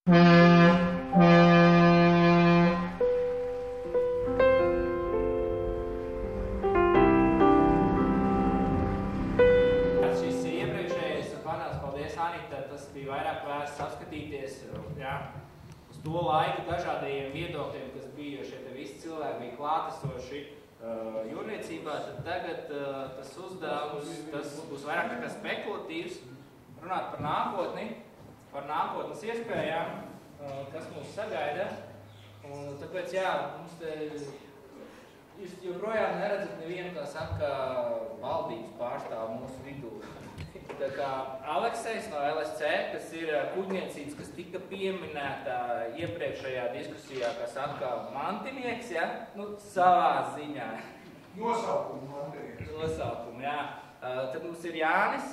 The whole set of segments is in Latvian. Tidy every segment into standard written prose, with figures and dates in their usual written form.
Šis iepriekšējais panels, paldies Anita, tas bija vairāk vērsts apskatīties uz to laiku dažādajiem viedokļiem, kas bija, jo šie te visi cilvēki bija klātesoši jūrniecībā, tad tagad tas uzdevums, tas būs vairāk tā kā spekulatīvs, runāt par nākotni, par nākotnes iespējām, kas mūs sagaida. Un tāpēc, mums te, jūs joprojām neredzat nevienu, kā saka, valdības pārstāvu mūsu vidū. Tā kā Aleksejs no LSC, kas ir kuģniecības, kas tika pieminēta iepriekšējā diskusijā, kā saka, mantinieks, savā ziņā. Nosaukumu mantinieks. Nosaukumu, Tad mums ir Jānis,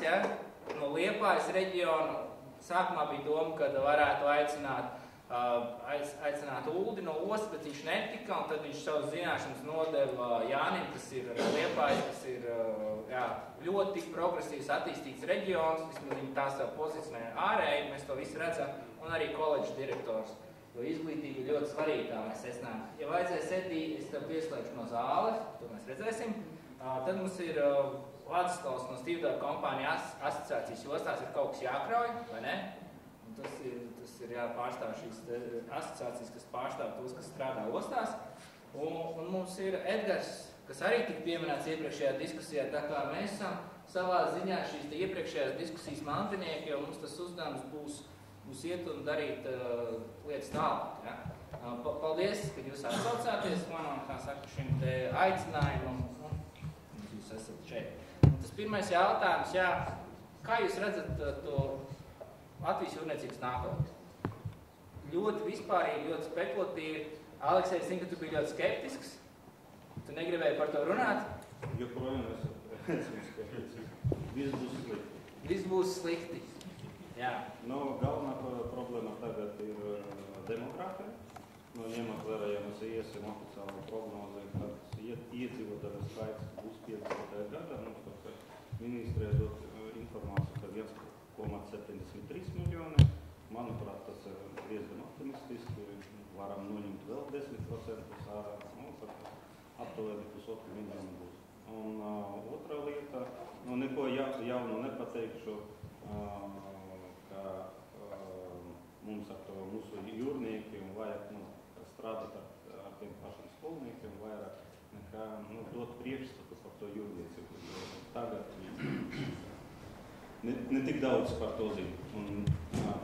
no Liepājas reģiona. Sākumā bija doma, ka varētu aicināt Uldi no ostas, bet viņš netika, un tad viņš savas zināšanas nodeva Jānim, kas ir Liepājas, kas ir ļoti progresīvs, attīstīts reģions, vismaz viņi tā savu pozicionē ārēji, mēs to visu redzam, un arī koledžas direktors. Jo izglītība ļoti svarīga, tā mēs secinām. Ja vajadzēs Edī, es tev pieslēgšu no zāles, to mēs redzēsim. Tad mums ir Vladislavs no Stevedore kompānijas asociācijas jostās, ir kaut kas jākrauj, vai ne? Un tas ir jāpārstāv šīs asociācijas, kas pārstāv tos, kas strādā ostās. Un mums ir Edgars, kas arī tika pieminēts iepriekšējā diskusijā, tā kā mēs esam savā ziņā šīs iepriekšējās diskusijas mantinieki, jo mums tas uzdevums būs iet un darīt lietas tālāk. Paldies, ka jūs atsaucāties manam, kā saka, šim te aicinājumam, un jūs esat šeit. Tas pirmais jautājums, kā jūs redzat to Latvijas jūrniecības nākotni? Ļoti vispārīgi, ļoti spekulatīvi. Aleksej, es zinu, ka tu biji ļoti skeptisks. Tu negribēji par to runāt? Joprojām esmu skeptisks. Viss būs slikti. Viss būs slikti. Galvenā problēma tagad ir demokrātija. Ņemot vērā, ja mēs iesim oficiālu prognozi, kad iedzīvotāju skaits būs 50. gadā, ministrija dod informāciju par 1,73 miljoni. Manuprāt, tas ir diezgan optimistiski. Varam noņemt vēl 10% ārā. Aptuveni 1,5 miljoni būs. Un otrā lieta, neko jaunu nepateikšu, ka mums ar to mūsu jūrniekiem vajag strādāt ar tiem pašiem skolniekiem, vairāk nekā dot priekšstatu par to jūrniecību. Tagad ne tik daudz par to zinu. Un,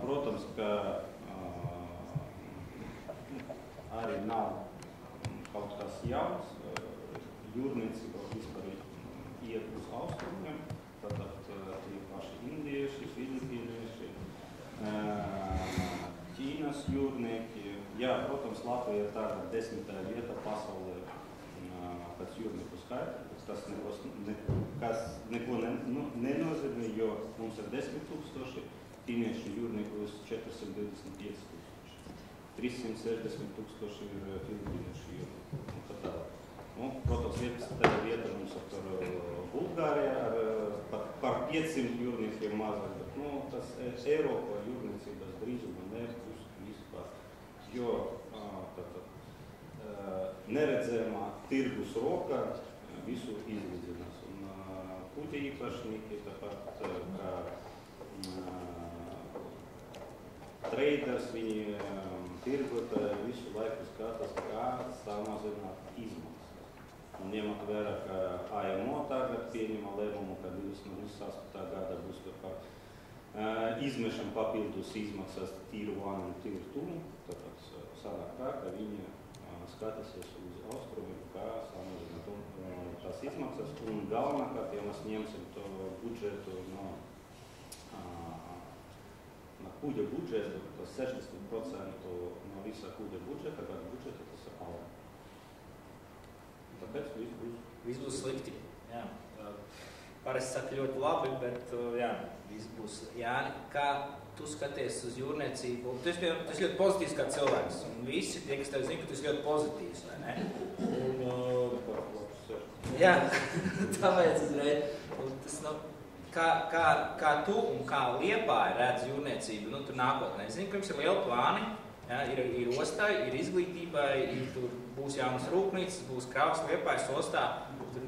protams, ka arī nav kaut kas jauns. Jūrniecība vispār iet uz austrumiem, tātad tie paši indieši, filipīnieši, Ķīnas jūrnieki. Protams, Latvija ir tagad 10. vieta pasaulē pēc jūrnieku skaita. Tas neko nenozīmē, jo mums ir 10 000, ķīniešu jūrnieku 425 000, 360 000 ir filipīniešu jūrnieku. Protams, 11. vieta mums ir Bulgārija par 500 jūrniekiem mazāk, bet tas Eiropā jūrniecības drīzumā nebūs vispār, jo neredzamā tirgus roka visu izlīdzinās. Un kuģi īpašnieki, tāpat kā traders, viņi tirgotāji visu laiku skatās, kā samazināt izmaksas. Un ņemot vērā, ka AMO tagad pieņema lēmumu, ka 2028. gada būs par izmešam papildus izmaksas Tier 1 un Tier 2, tāpēc sanāk tā, ka viņi skatīsies uz austrumiem, kā samazināt tās izmaksas. Un galvenākārt, ja mēs ņemsim to budžetu no kuģa budžetu, tas 60% no visā kuģa budžeta, gada budžeta, tas ir alga. Tāpēc viss būs slikti. Parasti saka ļoti labi, bet viss būs. Jāni, kā tu skaties uz jūrniecību? Tu esi ļoti pozitīvs kā cilvēks, un visi tie, kas tev zina, ka tu esi ļoti pozitīvs, vai ne? Tā vajadz uzreiz. kā tu un kā Liepāja redz jūrniecību, nu, tur nākotnē? Es zinu, ka jums ir lieli plāni, ja, ir ostai, ir izglītībai, tur būs jaunas rūpnīcas, būs kravas Liepājas ostā. Tur,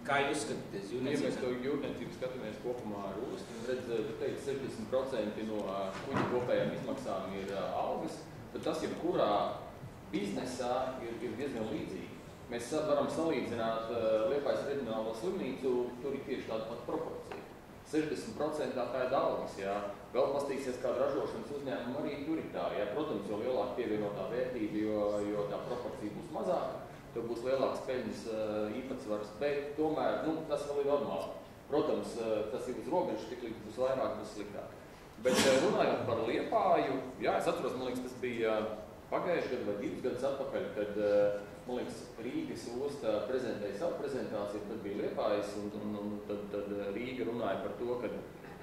kā jūs skatāties jūrniecības? Ja mēs to jūrniecību skatāmies kopumā ar ostu, redz, tu teici, 60% no kuģa kopējām izmaksām ir algas, tad tas, jebkurā biznesā ir diezgan līdzīgi. Mēs varam salīdzināt Liepājas reģionālo slimnīcu, tur ir tieši tāda pat proporcija. 60% tā ir algas, jā. Vēl pastīsies kāda ražošanas uzņēmuma arī tur ir tā, jā. Protams, jo lielāka pievienotā vērtība, jo tā proporcija būs mazāka, to būs lielāks peļņas īpatsvars, bet tomēr, nu, tas vēl ir normāli. Protams, tas ir uz robežas, tik līdz būs vairāk, būs sliktāk. Bet runājot par Liepāju, jā, es atceros, man liekas, tas bija pagājuši gadu vai 2 gadus atpakaļ, kad, man liekas, Rīgas osta prezentēja savu prezentāciju, tad bija Liepājas, un tad Rīga runāja par to, ka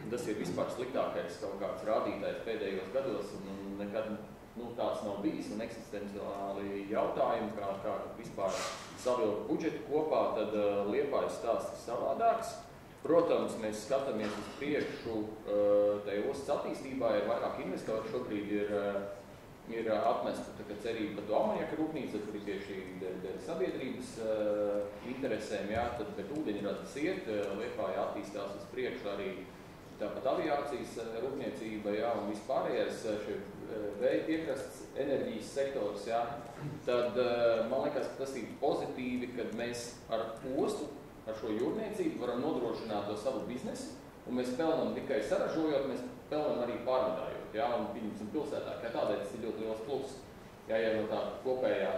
tas ir vispār sliktākais kaut kāds rādītājs pēdējos gados, un nekad tāds nav bijis, un eksistenciāli jautājumi, kā vispār savilkt budžetu kopā, tad Liepājas stāsts ir savādāks. Protams, mēs skatāmies uz priekšu, tai ostas attīstībā ir vairāk investori, šobrīd ir atmesta cerība par to amoniaka rūpnīcu, tur ir tieši dēļ sabiedrības interesēm, jā, bet ūdeņradas iet, Liepāja attīstās uz priekšu arī tāpat aviācijas rūpniecība, jā, un vispārējais vēja piekrasts enerģijas sektors, jā, tad man liekas, ka tas ir pozitīvi, kad mēs ar ostu, ar šo jūrniecību varam nodrošināt to savu biznesu, un mēs pelnam tikai saražojot, mēs pelnam arī pārvadājot, jā, un pieņemsim pilsētā, kā tādēļ tas ir ļoti liels plus. Jā, ja no tā kopējā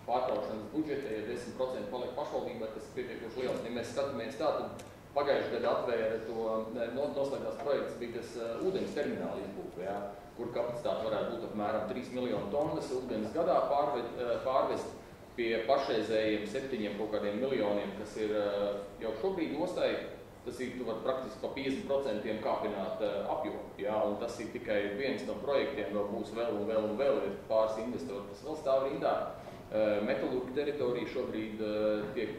pārkraušanas budžeta, ja 10% paliek pašvaldībā, tas ir pietiekoši liels. Ja mēs skatāmies tā, tad pagājuši gadu atvēra to, noslēgtās projekts bija tas ūdens termināla izbūve, jā, kur kapacitāte varētu būt apmēram 3 miljonu tonnas ūdens gadā pārvest pie pašreizējiem 7 kaut kādiem miljoniem, kas ir jau šobrīd ostai. Tas ir, tu var praktiski pa 50% kāpināt apjomu, jā, un tas ir tikai viens no projektiem, vēl būs vēl, ir pāris investori, kas vēl stāv rindā. Metalurga teritorija šobrīd tiek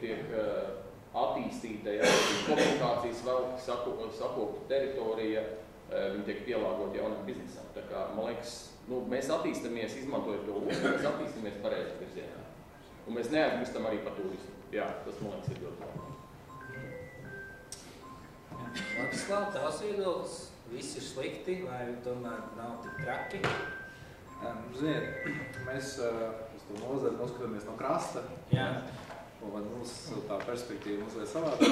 attīstīta, jā, komunikācijas vēl sakopta teritorija, viņi tiek pielāgot jaunam biznesam. Tā kā, man liekas, mēs attīstamies, izmantojot to ostu, mēs attīstamies pareizi virzienā. Un mēs neaizmirstam arī par turismu. Jā, tas, man liekas, ir ļoti labi. Ladislav, tavs viedoklis, viss ir slikti, vai tomēr nav tik traki? Ziniet, mēs uz to nozari noskatāmies no krasta. Jā. Un mums tā perspektīva mazliet savādāk.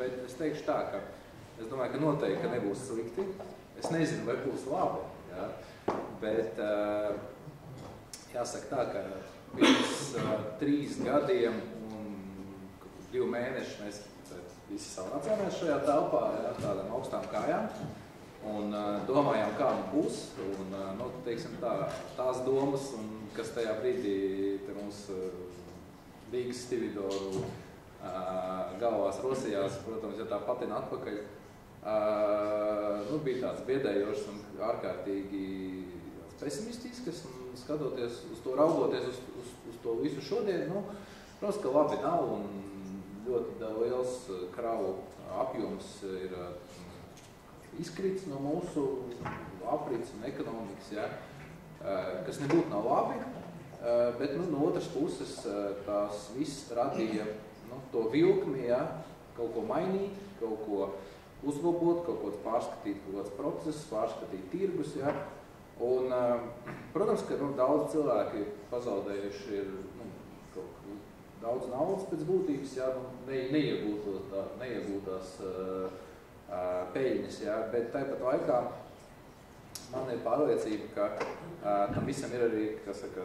Bet es teikšu tā, ka es domāju, ka noteikti, ka nebūs slikti. Es nezinu, vai būs labi, jā. Bet jāsaka tā, ka pirms 3 gadiem un 2 mēneši mēs visi savnācāmies šajā telpā, jā, tādām augstām kājām, un domājām, kā būs, un, teiksim tās domas, un kas tajā brīdī te mums Rīgas Stividoru galvās rosījās, protams, ja tā patina atpakaļ, bija tāds biedējošs un ārkārtīgi pesimistisks, un skatoties uz to, raugoties uz to visu šodien, protams, ka labi nav, un ļoti liels kravu apjoms ir izkrits no mūsu aprits un ekonomikas, ja, kas nebūtu nav labi, bet no otras puses tās viss radīja to vilkmi, ja, kaut ko mainīt, kaut ko uzlabot, kaut ko pārskatīt, kaut kāds process, pārskatīt tirgus, ja, un, protams, ka daudz cilvēki pazaudējuši ir daudz naudas pēc būtības, jā, neiegūtās peļņas, jā, bet tāpat laikā man ir pārliecība, ka tam visam ir arī, kas saka,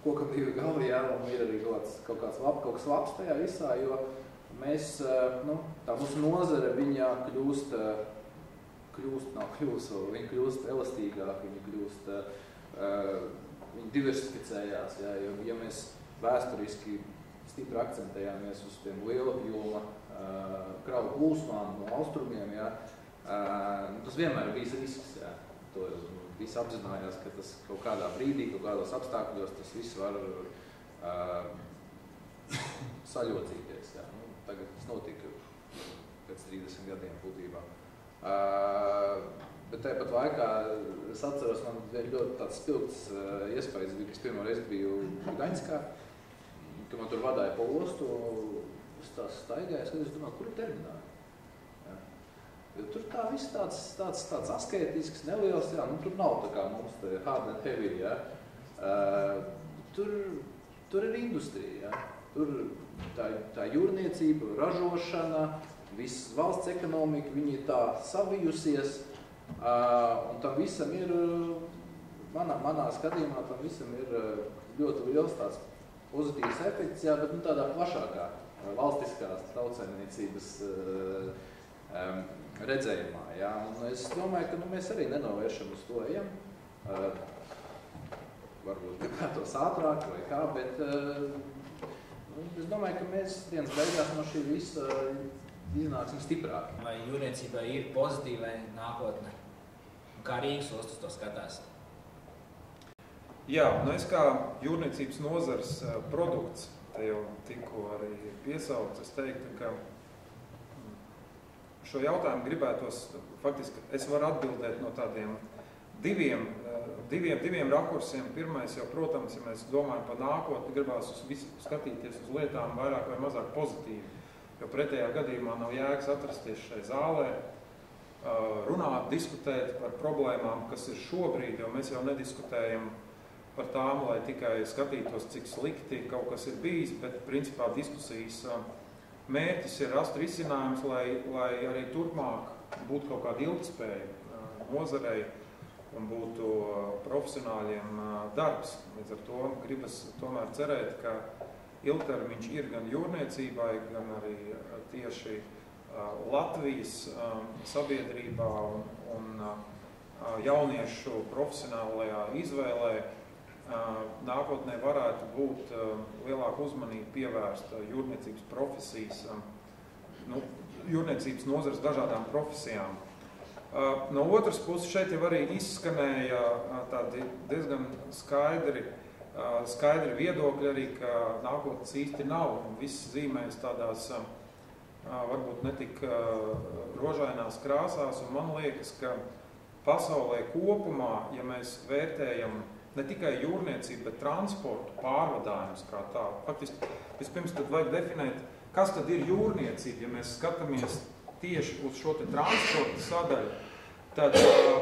kokam 2 gali, jā, un ir arī kaut kas labs tajā visā, jo mēs, tā mūsu nozare, viņa viņa kļūst elastīgāk, viņa diversificējās, jā, jo ja mēs vēsturiski stipri akcentējāmies uz tiem liela apjoma kravu plūsmām no austrumiem, jā, tas vienmēr bijis risks, jā. To visi apzinājās, ka tas kaut kādā brīdī, kaut kādos apstākļos tas viss var saļocīties, jā. Tagad tas notika pēc 30 gadiem būtībā. Bet tāpat laikā es atceros, man ļoti tāds spilgts iespējas bija, kas pirmo reizi biju Gaņskā, kad man tur vadāja pa ostu, es tās staigāju, es domāju, kur ir termināli? Tur tā viss tāds asketisks, neliels, jā, tur nav tā kā mums te hard and heavy, jā. Tur ir industrija, jā. Tur tā jūrniecība, ražošana, viss valsts ekonomika, viņi ir tā savijusies, un tam visam ir, manā skatījumā, tam visam ir ļoti liels tāds pozitīvs efekts, jā, bet tādā plašākā valstiskās tautsēmniecības redzējumā, jā, un es domāju, ka mēs arī nenovēršam uz to ejam, varbūt gribētos ātrāk vai kā, bet es domāju, ka mēs dienas beigās no šī visa iznāksim stiprāk. Vai jūrniecībai ir pozitīva nākotne? Kā Rīgas ostas to skatās? Jā, es kā jūrniecības nozars produkts, te jau tikko arī piesaukt, es teiktu, ka šo jautājumu gribētos, faktiski es varu atbildēt no tādiem diviem rakursiem. Pirmais jau, protams, ja mēs domājam par nākotni, gribās skatīties uz lietām vairāk vai mazāk pozitīvi, jo pretējā gadījumā nav jēgas atrasties šai zālē, runāt, diskutēt par problēmām, kas ir šobrīd, jo mēs jau nediskutējam par tām, lai tikai skatītos, cik slikti kaut kas ir bijis, bet principā diskusijas mērķis ir rast risinājums, lai arī turpmāk būtu kaut kāda ilgtspēja nozarei un būtu profesionāļiem darbs. Līdz ar to gribas tomēr cerēt, ka ilgtermiņš ir gan jūrniecībai, gan arī tieši Latvijas sabiedrībā un jauniešu profesionālajā izvēlē nākotnē varētu būt lielāka uzmanība pievērsta jūrniecības profesijas, jūrniecības nozares dažādām profesijām. No otras puses šeit jau arī izskanēja tādi diezgan skaidri viedokļi arī, ka nākotnes īsti nav un viss zīmēs tādās varbūt netik rožainās krāsās, un man liekas, ka pasaulē kopumā, ja mēs vērtējam ne tikai jūrniecību, bet transportu, pārvadājumus kā tādu. Faktiski, vispirms tad vajag definēt, kas tad ir jūrniecība. Ja mēs skatāmies tieši uz šo te transporta sadaļu, tad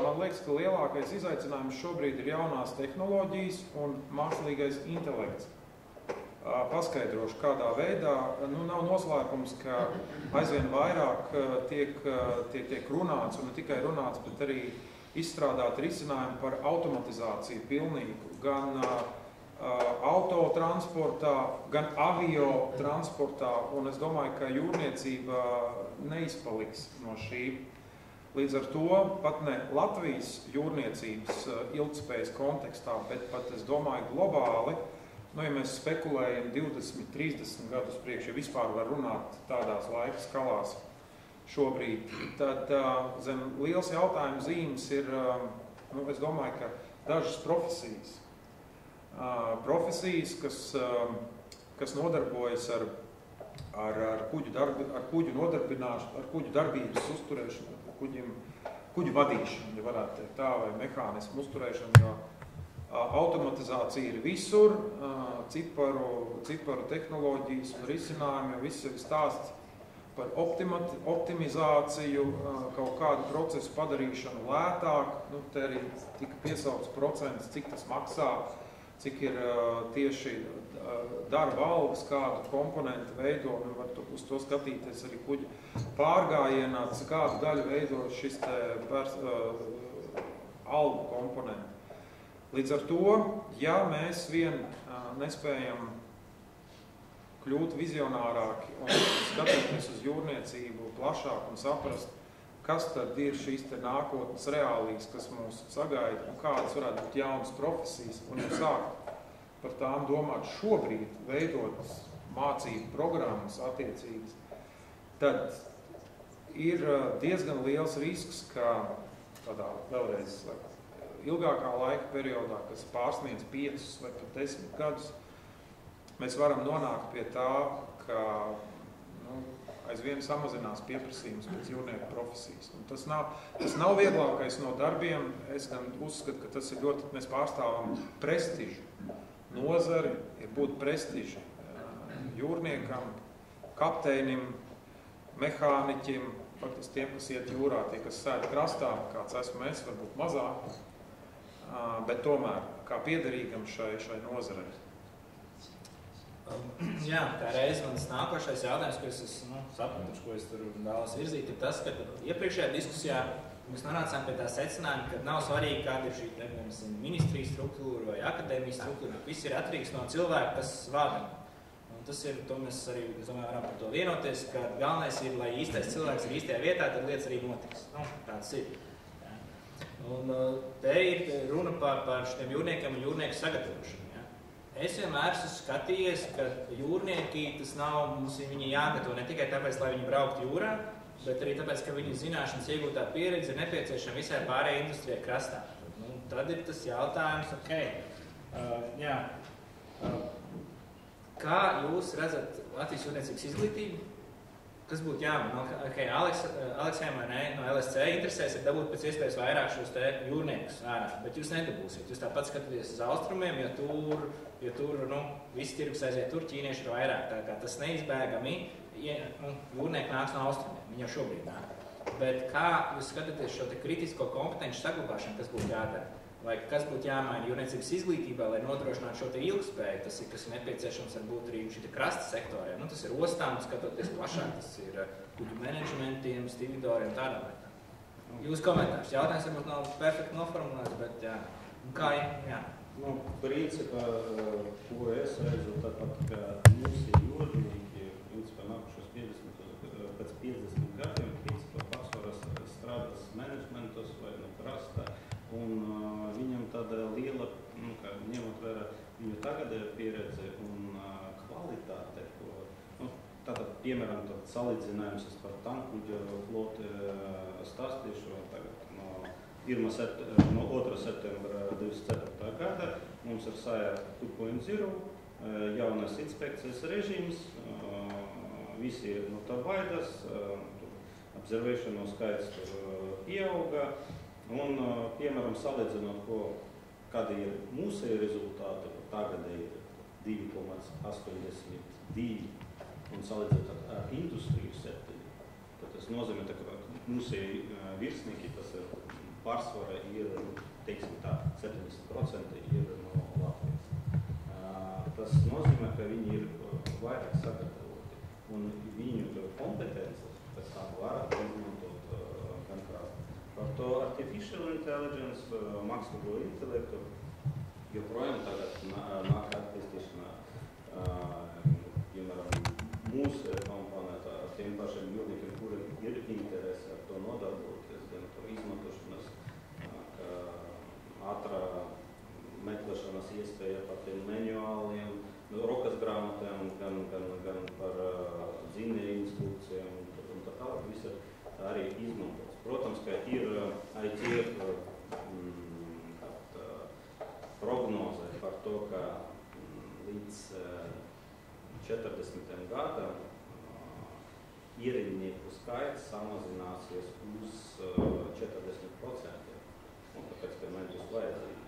man liekas, ka lielākais izaicinājums šobrīd ir jaunās tehnoloģijas un mākslīgais intelekts. Paskaidrošu, kādā veidā, nav noslēpums, ka aizvien vairāk tiek runāts, un ne tikai runāts, bet arī izstrādāt risinājumu par automatizāciju pilnīgu, gan autotransportā, gan avio transportā, un es domāju, ka jūrniecība neizpaliks no šī. Līdz ar to pat ne Latvijas jūrniecības ilgtspējas kontekstā, bet pat, es domāju, globāli, ja mēs spekulējam 20, 30 gadus priekš, ja vispār var runāt tādās laika skalās šobrīd, tad zem liels jautājums zīmes ir, es domāju, ka dažas profesijas. Profesijas, kas nodarbojas ar kuģu nodarbināšanu, ar kuģu darbības uzturēšanu, kuģu vadīšanu, ja varētu teikt tā, vai mehānismu uzturēšanu, jo automatizācija ir visur, ciparu tehnoloģijas un risinājumi, viss ir stāsts par optimizāciju, kaut kādu procesu padarīšanu lētāk. Te arī tika piesaukts procents, cik tas maksā, cik ir tieši darba algas, kādu komponentu veido, un var uz to skatīties arī kuģi pārgājienā, kādu daļu veido šis algu komponentu. Līdz ar to, ja mēs vien nespējam kļūt vizionārāki un skatīties uz jūrniecību plašāk un saprast, kas tad ir šīs te nākotnes reālijas, kas mūs sagaida un kādas varētu būt jaunas profesijas, un jau sākt par tām domāt šobrīd, veidot mācību programmas attiecīgas, tad ir diezgan liels risks, ka tādā vēlreiz ilgākā laika periodā, kas pārsniedz 5 vai pat 10 gadus, mēs varam nonākt pie tā, ka aizvien samazinās pieprasījums pēc jūrnieku profesijas. Un tas nav vieglākais no darbiem. Es gan uzskatu, ka tas ir ļoti, mēs pārstāvam prestižu. Nozari ir būt prestiži jūrniekam, kapteinim, mehāniķim, faktiski tiem, kas iet jūrā, tie, kas sēd krastā, kāds esmu es, varbūt mazāk, bet tomēr kā piederīgam šai nozarei. Jā, kā reiz mans nākošais jautājums, ko es esmu sapratuši, ko es tur vēlos virzīt, ir tas, ka iepriekšējā diskusijā mēs nonācām pie tā secinājuma, ka nav svarīgi, kāda ir šī ministrijas struktūra vai akadēmijas struktūra, viss ir atkarīgs no cilvēka, kas vada. Un tas ir, to mēs arī, es domāju, varam par to vienoties, ka galvenais ir, lai īstais cilvēks ir īstajā vietā, tad lietas arī notiks. Tāds ir. Jā. Un te ir runa par šiem jūrniekiem un jūrnieku sagatavošanu. Es vienmēr esmu skatījies, ka jūrnieki, tas nav, mums viņi jāgatavo ne tikai tāpēc, lai viņi brauktu jūrā, bet arī tāpēc, ka viņu zināšanas iegūtā pieredze ir nepieciešama visai pārējai industrijai krastā. Tad ir tas jautājums, kā jūs redzat Latvijas jūrniecības izglītību? Kas būtu jāmana? Aleksējam vai ne, no LSC interesēs ir dabūt pēc iespējas vairāk šos te jūrniekus ārā, bet jūs nedabūsiet. Jūs tāpat skatāties uz austrumiem, jo tur visi tirgus aiziet tur, ķīnieši ir vairāk. Tā kā tas neizbēgami, jūrnieki nāks no austrumiem, viņi jau šobrīd nāk. Bet kā jūs skatāties šo te kritisko kompetenci saglabāšanu, kas būtu jādara? Vai kas būtu jāmaina jūrniecības izglītībā, lai nodrošinātu šo te ilgspēju? Tas ir, kas ir nepieciešams varbūt arī šī krasta sektoriem. Tas ir ostām, skatoties plašāk, tas ir kuģu menedžmentiem, stividoriem, tādā lietā. Jūs komentārs. Jautājums varbūt nav perfekti noformulēts, bet jā. Jā. Principā, ko es redzu, tāpat, ka mūsu jūrnieki, principā, nākušos 50 gadiem, principā, pārsvarās strādās menedžmentos vai no krasta. Un viņam tāda liela, ņemot vērā viņu tagadēju pieredzi un kvalitāte, tātad, piemēram, salīdzinājums es par tankuģa floti stāstīšu tagad no 2. septembra 24. gada. Mums ir SAER 2.0, jaunais inspekcijas režīms, visi no tā baidās, observational skaits tur pieauga. Un, piemēram, salīdzinot, kādi ir mūsu rezultāti, tagad ir 2,82 un salīdzinot ar industriju 7. Tad tas nozīmē, ka mūsu virsnieki, tas ir pārsvara, ir, teiksim tā, 70% ir no Latvijas. Tas nozīmē, ka viņi ir vairāk sagatavoti un viņu kompetences pēc tam vairāk izmantot gan krāstu. Par to artificial intelligence, mākslīgo intelektu, joprojām tagad nāk attīstīšanā, piemēram, mūsu komponētā ar tiem pašiem jūrniekiem, kuri ir interesi ar to nodarboties, gan to izmantošanas, ātrā meklēšanas iespēja par tiem manuāliem, rokas grāmatēm, gan par dzīvnieku instrukcijām un tā tālāk, viss ir arī izmantots. Protams, ka ir IT prognoze par to, ka līdz 40. gadam ierindnieku skaits samazināsies uz 40%. Tāpēc, ka man būs vajadzīgi.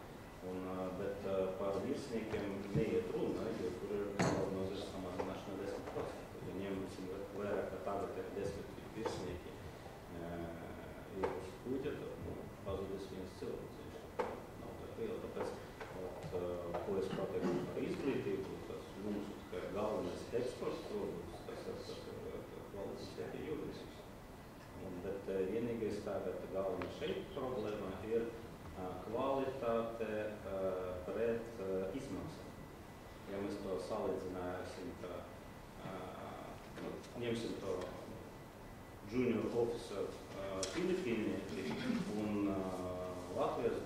Bet par virsniekiem neiet runa, jo tur ir prognozes samazināšana 10%. Ja ņemsim vērā, ka tagad ir 10 virsnieki ir uz kuģa, tad pazudis viens cilvēks. Nav tā liela, tāpēc, ko es pateiktu par izglītību, tas mums galvenais eksports produkts, tas ir kvalitāte jūrniecības. Bet vienīgais tagad galvenā šeit problēma ir kvalitāte pret izmaksām. Ja mēs to salīdzināsim, ņemsim to junior officer Filipīnieki un Latvijas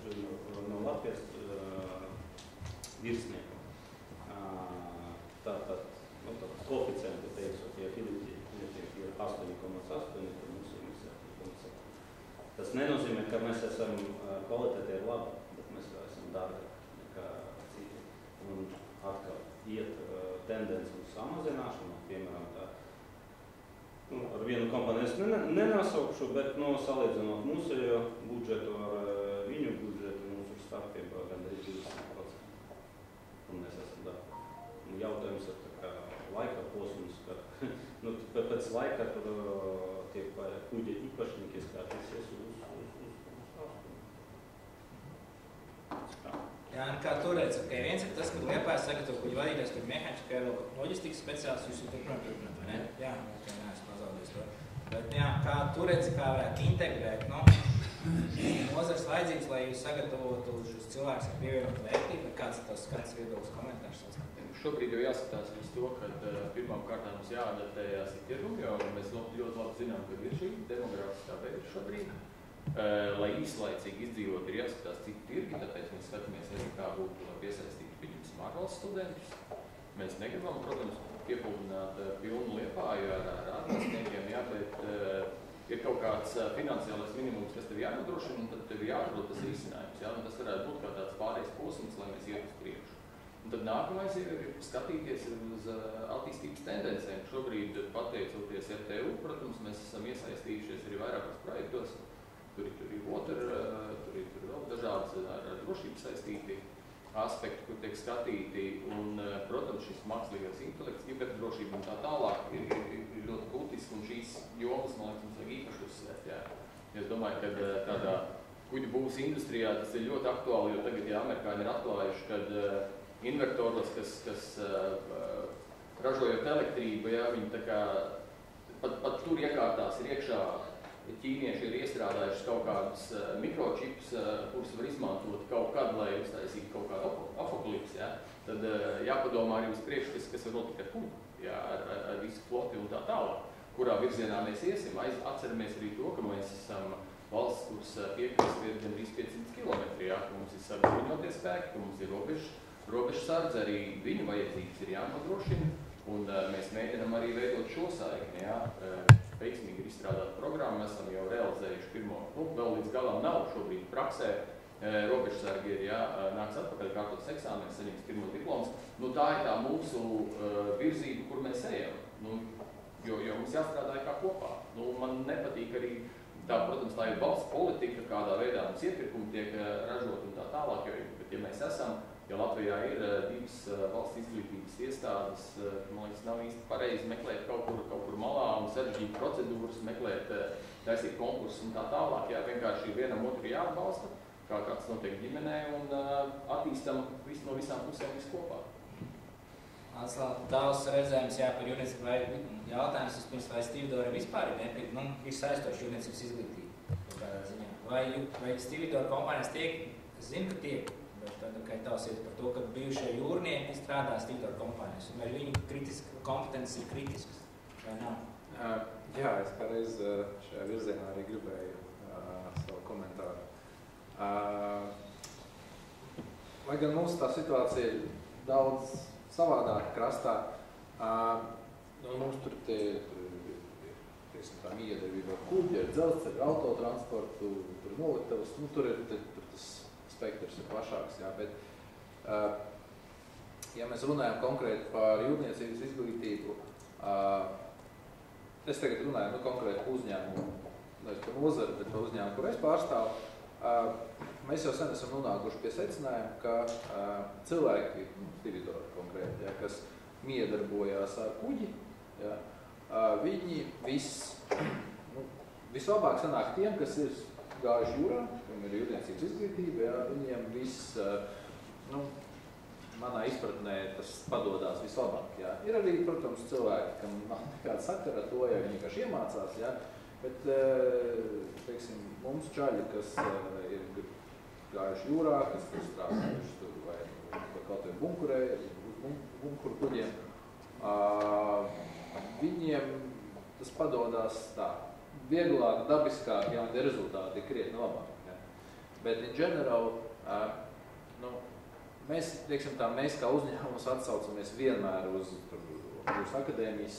virsnieku. Tātad, koeficienti teiksot, ja Filipīnieki ir 8,8, tad mums ir 7,7. Tas nenozīmē, ka mēs esam kvalitātē labi, bet mēs esam dārgāki nekā citi. Un atkal iet tendence uz samazināšanu, piemēram, tā vienu kompāniju es nenasaukšu, bet salīdzinot mūsējo budžetu ar viņu budžetu, mums ir starpībā gandrīz 20%. Un mēs esam jautājums ir tā kā laika posms, ka pēc laika tur tiek kuģa īpašnieki skatīsies uz Jā, kā tu redzi, okay, viens ir tas, ka Liepājas sagatavo kuģi vadītājs, kur mehāniķi, kā vēl loģistikas speciālists, jūs turpināt, vai ne? Jā, okay, neesmu pazaudējis to. Bet jā, kā tu redzi, kā varētu integrēt, nozars vajadzības, lai jūs sagatavotu šos cilvēkus ar pievienotu vērtību, kāds ir tas viedoklis komentārs? Šobrīd jau jāskatās uz to, ka pirmām kārtām mums jāadaptējās ir tirgumi, jo mēs ļoti labi zinām, ka ir šī demografiskā veida šobrīd. Lai īslaicīgi izdzīvot, ir jāskatās citu tirgi, tāpēc mēs skatāmies arī, kā būtu piesaistīt viņus ārvalstu studentus. Mēs negribam, protams, piepildināt pilnu Liepāju ar ārvalstniekiem, jā, bet ir kaut kāds finansiālais minimums, kas tev jānodrošina, un tad tev jāatrod tas risinājums, jā, un tas varētu būt kā tāds pārējais posms, lai mēs iet uz priekšu. Un tad nākamais ir skatīties uz attīstības tendencēm. Šobrīd, pateicoties RTU, protams, mēs esam iesaistījušies arī vairākos projektos. Tur ir water, tur ir vēl dažādas ar drošību saistīti aspekti, kur tiek skatīti. Un, protams, šis mākslīgais intelekts, kiberdrošība un tā tālāk ir ļoti būtiski. Un šīs jomas, man liekas, mums vajag īpaši uzsvērt. Jā. Es domāju, ka tādā kuģu būvs industrijā tas ir ļoti aktuāli, jo tagad, ja amerikāņi ir atklājuši, kad invertoros, kas ražojot elektrību, jā, viņi tā kā pat tur iekārtās ir iekšā. Ķīnieši ir iestrādājuši kaut kādus mikročips, kurus var izmantot kaut kad, lai uztaisītu kaut kādu apokalipsi, ja? Tad jāpadomā arī uz priekšu, kas var notikt ar kuģi, ja? Ar visu floti un tā tālāk, kurā virzienā mēs iesim. Atceramies arī to, ka mēs esam valsts, kuras piekrist ir gandrīz 500 km, ja? Ka mums ir savi bruņotie spēki, ka mums ir robežsardze, arī viņu vajadzības ir jānodrošina, un mēs mēģinam arī veidot šo saikni, ja? Veiksmīgi ir izstrādāta programma, mēs esam jau realizējuši pirmo, vēl līdz galam nav šobrīd praksē, robežsargi ir, nāks atpakaļ kārtotas eksāmenes, saņems pirmo diplomas. Tā ir tā mūsu virzība, kur mēs ejam, jo mums jāstrādā kā kopā. Man nepatīk arī tā, protams, tā ir valsts politika, kādā veidā mums iepirkumi tiek ražot un tā tālāk, bet ja mēs esam, ja Latvijā ir divas valsts izglītības iestādes, man liekas, nav īsti pareizi meklēt kaut kur malā un sarežģīt procedūras, meklēt, taisīt konkursus un tā tālāk. Jā, vienkārši vienam otru jāatbalsta, kā kāds notiek ģimenē, un attīstam visu no visām pusēm visu kopā. Tavs redzējums, par jūrniecību vai jautājums, vispirms, vai Stevedore vispār ir saistoši jūrniecības izglītība? Vai Stevedore kompānijas tiek? Es zinu, ka tiek. Bet tad, tavs ir par to, ka bijušie jūrnieki strādā Stevedore kompānijas, un vai viņu kompetences ir kritiskas, vai nav? Jā, es kādreiz šajā virzienā arī gribēju savu komentāru. Lai gan mums tā situācija ir daudz savādāka krastā, mums tur ir tā miedarbība ar kuģi, ar dzelzceļu, autotransportu, tur noliktavas, tur ir tas spektrs ir plašāks, jā, bet ja mēs runājam konkrēti par jūrniecības izglītību, es tagad runāju konkrēti par uzņēmumu, nevis par nozari, bet par uzņēmumu, kur es pārstāvu, mēs jau sen esam nonākuši pie secinājuma, ka cilvēki, Stevedore konkrēti, jā, kas miedarbojās ar kuģi, jā, viņi vislabāk sanāk tiem, kas ir gājuši jūrā, kam ir jūrniecības izglītība, jā, viņiem viss, manā izpratnē tas padodās vislabāk, jā. Ir arī, protams, cilvēki, kam nav nekāda sakara ar to, ja viņi vienkārši iemācās, jā, bet, teiksim, mums čaļi, kas ir gājuši jūrā, kas ir strādājuši tur vai kaut vai bunkurē, uz bunkuru kuģiem, viņiem tas padodās tā. Vieglāk, dabiskāk, jā, un rezultāti ir krietni labāk. Jā. Bet in general, mēs, teiksim tā, mēs kā uzņēmums atsaucamies vienmēr uz akadēmijas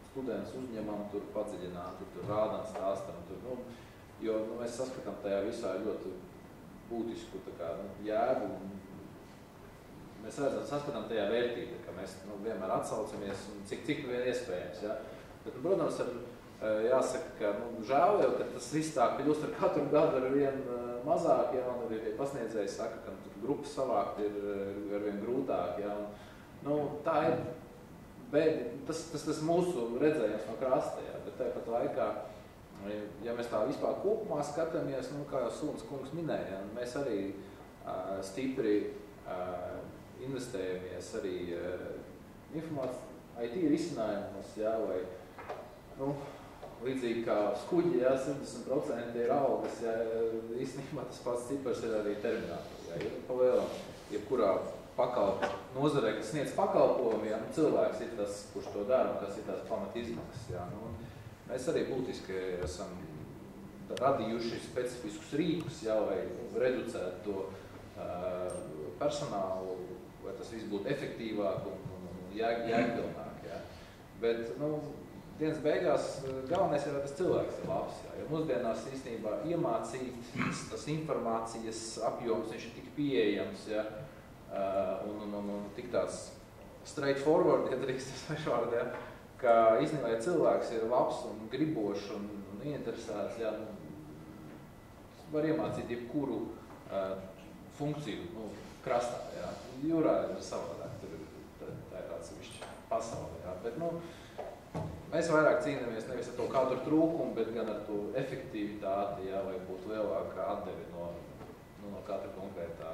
studentus uzņemam, tur padziļinām, tur rādām, stāstam, jo mēs saskatām tajā visā ļoti būtisku tā kā, jēgu. Mēs saskatām tajā vērtību, ka mēs vienmēr atsaucamies, un cik vien iespējams, jā. Bet, protams, jāsaka, ka žēl jau, ka tas viss tā kļūst ar katru gadu ar vien mazāk, ja, un arī pasniedzēji saka, ka grupas savākt ir ar vien grūtāk, ja, un, tā ir tas mūsu redzējums no krasta, ja, bet tāpat laikā, ja mēs tā vispār kopumā skatāmies, kā jau Suns kungs minēja, mēs arī stipri investējamies arī IT risinājumos, jā, vai līdzīgi kā skuģi, jā, 70% ir algas, jā, īstenībā tas pats cipars ir arī terminātori, jā, palielam, jebkurā nozarē, kas sniedz pakalpojumu, jā, cilvēks ir tas, kurš to dara, un kas ir tās pamat izmaksas, jā, mēs arī būtiski esam radījuši specifiskus rīkus, jā, lai reducētu to personālu, lai tas viss būtu efektīvāk un jēgpilnāk, jā. Bet, dienas beigās galvenais ir, lai tas cilvēks ir labs, jā, jo mūsdienās īstenībā iemācīt tas informācijas apjoms, viņš ir tik pieejams, jā, un tik tāds straightforward, ja drīkst tas vešvārdu, jā, ka īstenībā, ja cilvēks ir labs un gribošs un ieinteresēts, jā, var iemācīt jebkuru funkciju, krastā, jā. Jūrā ir savādāk, tā ir atsevišķa pasaule, jā, bet, mēs vairāk cīnāmies nevis ar to katru trūkumu, bet gan ar to efektivitāti, jā, lai būtu lielāka atdevi no katra konkrētā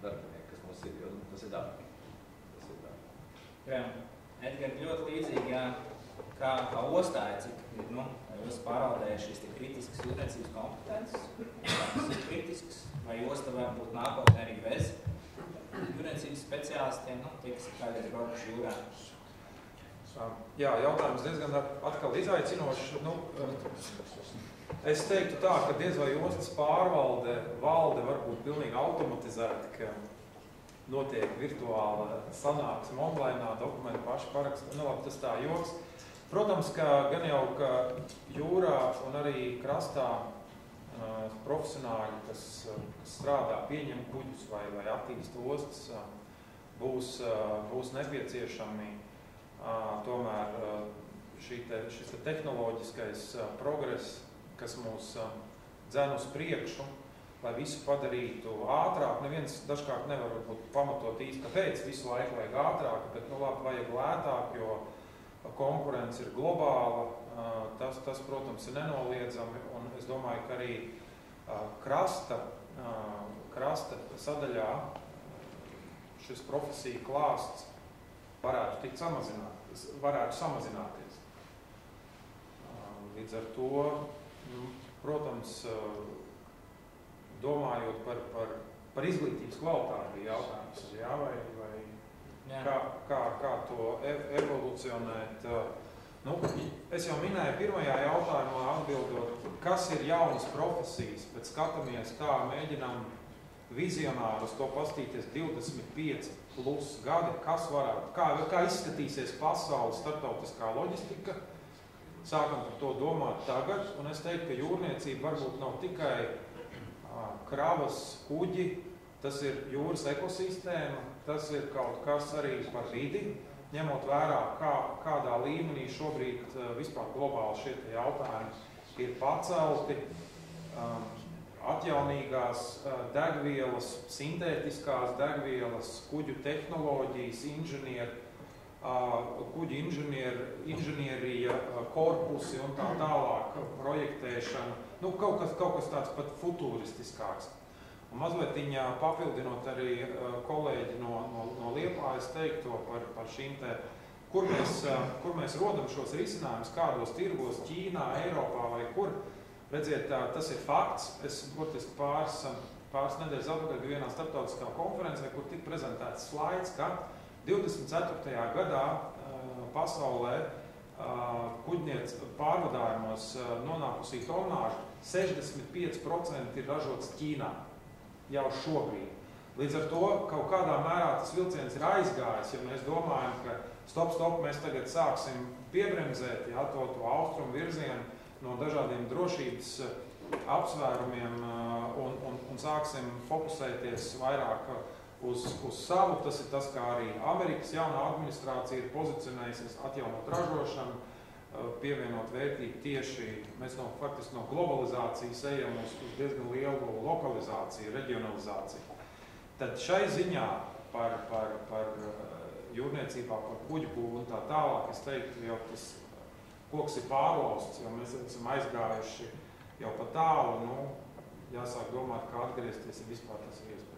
darbinieka, kas mums ir, jo tas ir darbi. Jā, Edgar, ļoti līdzīgi, jā, kā ostāja, cik, jūs pārvaldēja šīs te kritiskas jūrniecības kompetences, tas ir kritisks, vai osta var būt nākotnē arī bez jūrniecības speciālistiem, tie, kas ir kādreiz braukuši jūrā. Jā, jautājums diezgan atkal izaicinošs. Es teiktu tā, ka diez vai ostas valde var būt pilnīgi automatizēta, ka notiek virtuāla sanāksme online, dokumentu paši paraksta. Labi, tas tā joks. Protams, ka gan jau, ka jūrā un arī krastā profesionāļi, kas strādā, pieņem kuģus vai attīsta ostas, būs nepieciešami. Tomēr šis tehnoloģiskais progress, kas mūs dzen uz priekšu, lai visu padarītu ātrāk. Neviens dažkārt nevar būt pamatot īsti, kāpēc visu laiku vajag ātrāk, bet labi, vajag lētāk, jo konkurence ir globāla. Tas, protams, ir nenoliedzami, un es domāju, ka arī krasta sadaļā šis profesija klāsts varētu samazināties. Līdz ar to, protams, domājot par izglītības kvalitāti bija jautājums, jā, vai kā to evolucionēt. Es jau minēju pirmajā jautājumā atbildot, kas ir jaunas profesijas, bet skatāmies, kā mēģinām vizionāri uz to pastīties 25 plus gadi, kas varētu, kā izskatīsies pasaules starptautiskā loģistika. Sākam par to domāt tagad, un es teiktu, ka jūrniecība varbūt nav tikai kravas kuģi, tas ir jūras ekosistēma, tas ir kaut kas arī par vidi, ņemot vērā, kādā līmenī šobrīd vispār globāli šie jautājumi ir pacelti, atjaunīgās degvielas, sintētiskās degvielas, kuģu tehnoloģijas, kuģu inženierija, korpusi un tā tālāk, projektēšana, kaut kas tāds pat futūristiskāks. Un mazliet papildinot arī kolēģi no Liepājas teikto par šīm te, kur mēs rodam šos risinājumus, kādos tirgos, Ķīnā, Eiropā vai kur. Redziet, tas ir fakts. Es burtiski pāris nedēļas atpakaļ biju vienā starptautiskā konferencē, kur tika prezentēts slaids, ka 24. gadā pasaulē kuģniec pārvadājumos nonākusī tonāža 65% ir ražots Ķīnā jau šobrīd. Līdz ar to kaut kādā mērā tas vilciens ir aizgājis, ja mēs domājam, ka stop, mēs tagad sāksim piebremzēt, ja, to austrumu virzienu no dažādiem drošības apsvērumiem un sāksim fokusēties vairāk uz savu. Tas ir tas, kā arī Amerikas jaunā administrācija ir pozicionējusies atjaunot ražošanu, pievienot vērtību tieši, mēs faktiski no globalizācijas ejam uz diezgan lielu lokalizāciju, reģionalizāciju. Tad šai ziņā par jūrniecībā, par kuģu būvu un tā tālāk, es teiktu, jau tas koks ir pārlausts, jo mēs esam aizgājuši jau pa tālu, jāsāk domāt, kā atgriezties, ja vispār tas ir iespējams.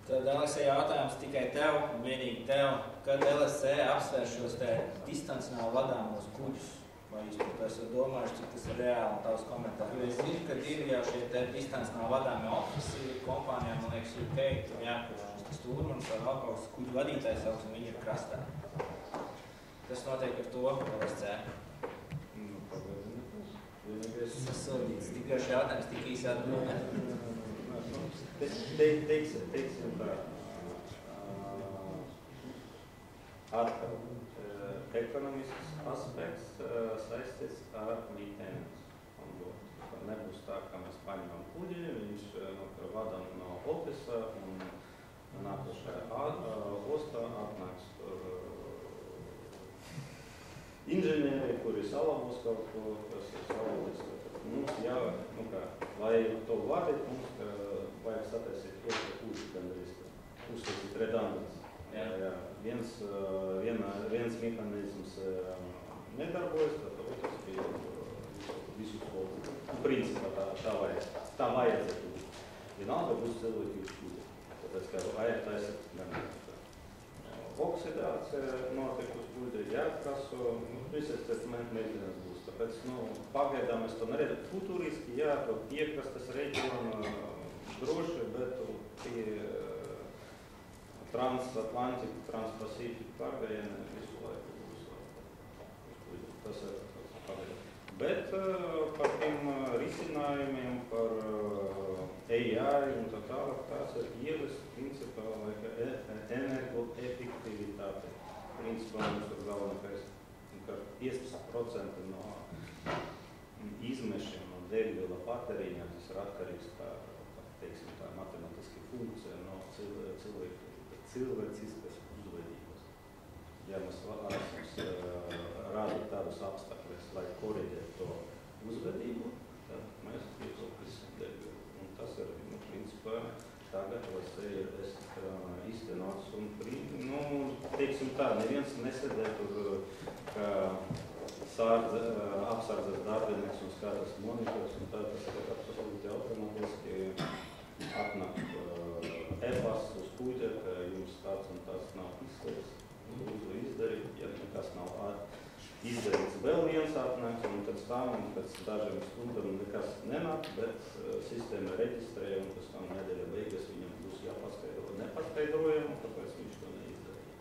Tad, LSC, jautājums tikai tev, vienīgi tev, kad LSC apsver šos te distancionāli vadāmos kuģus? Vai jūs par to esat domājuši, cik tas ir reāli un tavs komentārs? Jo es zinu, ka ir jau šie te distancionāli vadāmie ofisi kompānijām, man liekas, UK, tur jākur šis stūrmanis vai vēl kaut kas kuģu vadītājs sauks, un viņi ir krastā. Kas notiek ar to LSC? Tas sildīts, tik garš jautājums, tik īsi atbildēt. Teiksim tā, atkal, ekonomisks aspekts saistīts ar lieutenants. Nebūs tā, ka mēs paņemam kuģi, viņš vadam no ofisa un nākošajā ostā atnāks inženieri, kuri salabos kaut ko, kas ir salabos. Mums lai to vadīt, mums vajag sataisīt kuģi gandrīz, uztaisīt redundants. Viens mehānisms nedarbojas, tad otrs bija visu spolku. Principā tā vajadzētu būt. Vienalga būs cilvēki uz kuģi. Tāpēc, ka vajag taisīt gan oksidācija notiek uz kuģi, jākaso, visas tas mēģinās būs. Tāpēc, pagaidām es to neredzam. Futuriski, to piekrastas reģionu droši, bet tie Transatlantika, Transpacifika pārgājieni visu laiku būs uz kuģi. Tas ir pagaidām. Bet par tiem risinājumiem, par AI un tā tālāk, tās ir ievest principā energoefektivitāte. Principā mums ir galvenais, ka 15% no izmešiem no degviela patēriņā tas ir atkarīgs tā matemātiski funkcija no cilvēciskas uzvedības. Ja mēs rādīt tādus apstākļus, lai korģētu to uzvedību, tad mēs ietaupīsim degvielu. Un tas ir, principā, tagad LSC ir iztenots un, teiksim tā, neviens nesēdē tur, kā apsardzes darbinieks un skatās monitors, un tā tas ir absolūti automātiski atnāk e-pasts uz kuģa, ka jums tāds un tāds nav izdarīts, lūdzu izdarīt, ja nekas nav izdarīts, vēl viens atnāks, un pēc tam, pēc dažiem stundām nekas nenāk, bet sistēma reģistrē, un pēc tam nedēļa beigas viņam būs jāpaskaidro nepaskaidrojumu, tāpēc viņš to neizdarīja.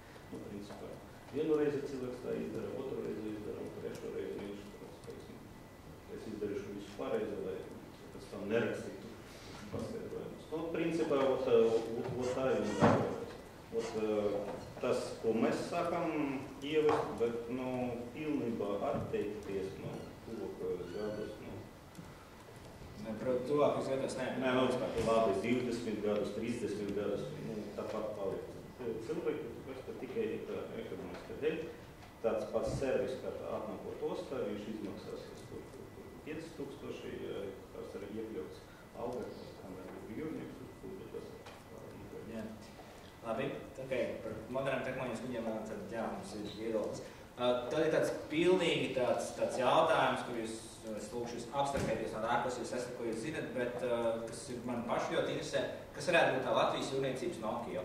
Principā, vienu reizi cilvēks tā izdara, otru reizi izdara, un trešo reizi viņš, es izdarīšu visu pareizi, lai pēc tam nerakstītu paskaidrojumus. Principā, tā ir darbojas. Tas, ko mēs sākam ievest, bet, pilnībā atteikties no tuvākajos gados. Tuvākajos gados nē, labi, 20 gadus, 30 gadus, tāpat paliek. Cilvēki, kas tikai ekonomiski dēļ, tāds pats servis, kā atnākot ostā, viņš izmaksās 5000, tas ir iekļauts algas, jūrnieks uz kuģi, tas ir. Jā. Labi, par modernām tehnoloģijas kuģiem tad mums ir viedoklis. Tad ir tāds pilnīgi tāds jautājums, kur jūs lūkšu abstrahēties no tā, kas jūs esat, ko jūs zinat, bet kas ir man paši ļoti interesē, kas varētu būt tā Latvijas jūrniecības Nokia.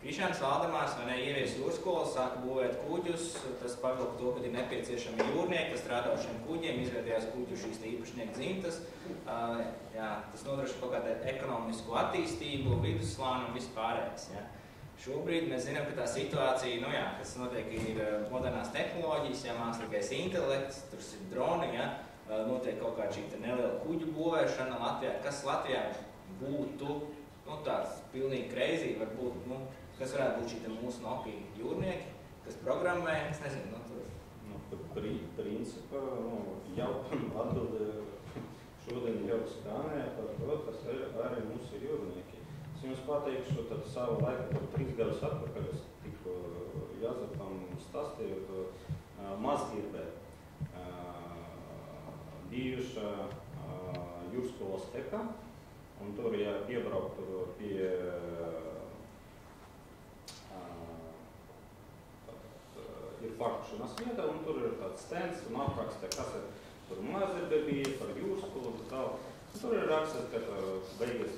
Krišāns Valdemārs ievies jūrskolu, sāka būvēt kuģus, tas pavilka to, ka ir nepieciešami jūrnieki, kas strādā uz šiem kuģiem, izvietējās kuģu šīs īpašnieku dzimtas. Tas nodrošina kaut kādu ekonomisku attīstību, vidusslāni un vispārējais. Šobrīd mēs zinām, ka tā situācija, kas notiek ir modernās tehnoloģijas, mākslīgais intelekts, tur ir droni, notiek kaut kā šī neliela kuģu būvēšana Latvijā. Kas Latvijā būtu tāds pilnīgi crazy, varbūt, kas varētu būt šī mūsu Nokia jūrnieki, kas programmē, es nezinu, Principā, jau atbildē šodien jau skanēja par to, kas ir arī mūsu jūrnieki. Es jums pateikšu, tad savu laiku, 3 gadus atpakaļ, es tikko Jāzepam stāstīju, Mazgirbē bijuša Jūrskolas eka, un tur, ja piebraukt tur pie ir parkušanas vieta, un tur ir tāds stends un apraksta, kas ir tur Mazgirbē bija, par Jūrskolu un tā. Tur ir rakstīts, ka beigas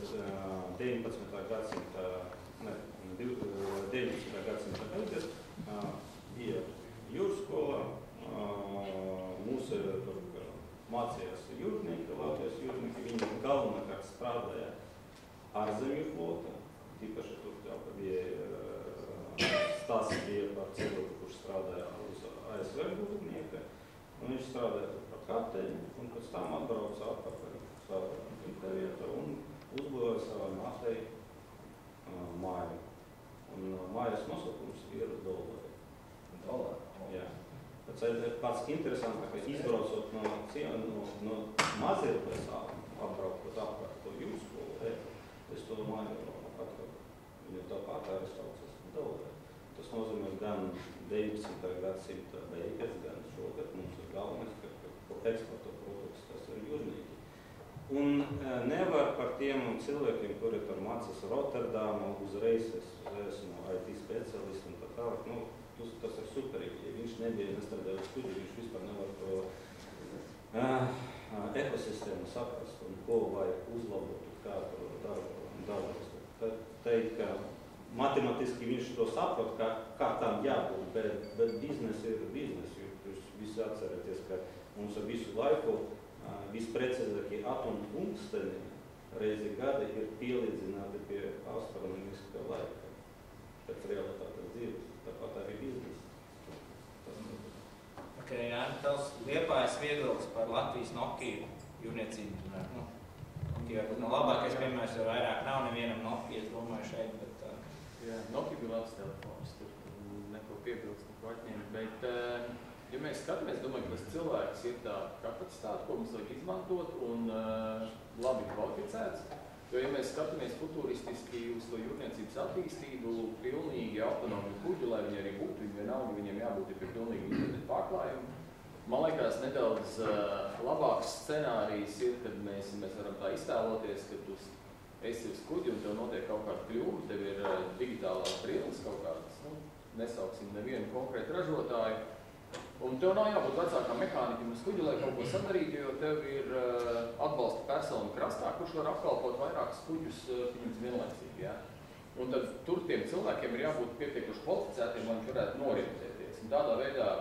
19. gadsimta, ne, 19. gadsimta beigas bija Jūrskola, mūsu tur mācījās jūrnieki, Latvijas jūrnieki, viņi galvenokārt strādāja ārzemju flota, tīpaši tur bija stāsts bija par cilvēku, kurš strādāja uz ASV būtnieka, un viņš strādāja tur par kapteini, un pēc tam atbrauca atpakaļ savu vietu un uzbūvēja savā mātei māju. Un mājas nosaukums ir dolāri. Dolāri? Jā. Pats interesanti, ka izbraucot no Mazgirbes apbraukot apkārt to Jūrskolu, es to māju atradu. Viņa tāpat arī saucas dolāri. Tas nozīmē gan 19. gadsimta beigas, gan šogad mums ir galvenais, ka eksporta produkts tas ir jūrnieki. Un nevar par tiem cilvēkiem, kuri tur mācās Rotterdamā, uzreiz es esmu IT specialists un tā tālāk, nu, tas ir superīgi. Ja viņš nebija nestrādāja uz kuģi, viņš vispār nevar to ekosistēmu saprast un ko vajag uzlabot, kā tur darbojas. Teikt, ka matemātiski viņš to saprot, kā tam jābūt, bet biznes ir biznes. Jūs visi atceraties, ka mums ar visu laiku visprecīzākie atomu tungsteni reizi gada ir pielīdzināti pie astronomiskā laika. Pēc realitātes dzīves, tāpat arī biznes. Okay, jā, tavs Liepājas viedoklis par Latvijas Nokiju jūrniecību. Nokia varbūt labākais piemērs, jo vairāk nav nevienam Nokia, es domāju šeit, bet... Jā, Nokia bija labs telefons, tur neko piebilst, neko atņemt, bet, ja mēs skatāmies, domāju, ka tas cilvēks ir tā kapacitāte, ko mums vajag izmantot un labi kvalificēts, jo, ja mēs skatāmies futuristiski uz to jūrniecības attīstību, pilnīgi autonomi kuģi, lai viņi arī būtu, viņi vienalga, viņiem jābūt pie pilnīgi internetu pārklājumu. Man liekas, nedaudz labāks scenārijs ir, kad mēs varam tā iztēloties, ka tu esi uz kuģi un tev notiek kaut kāda kļūme, tev ir digitālās brilles kaut kādas, nesauksim nevienu konkrētu ražotāju, un tev nav jābūt vecākam mehānikam uz kuģi, lai kaut ko sadarītu, jo tev ir atbalsta persona krastā, kurš var apkalpot vairākus kuģus vienlaicīgi. Ja? Un tad tur tiem cilvēkiem ir jābūt pietiekuši kvalificētiem, lai viņš varētu norientēties. Un tādā veidā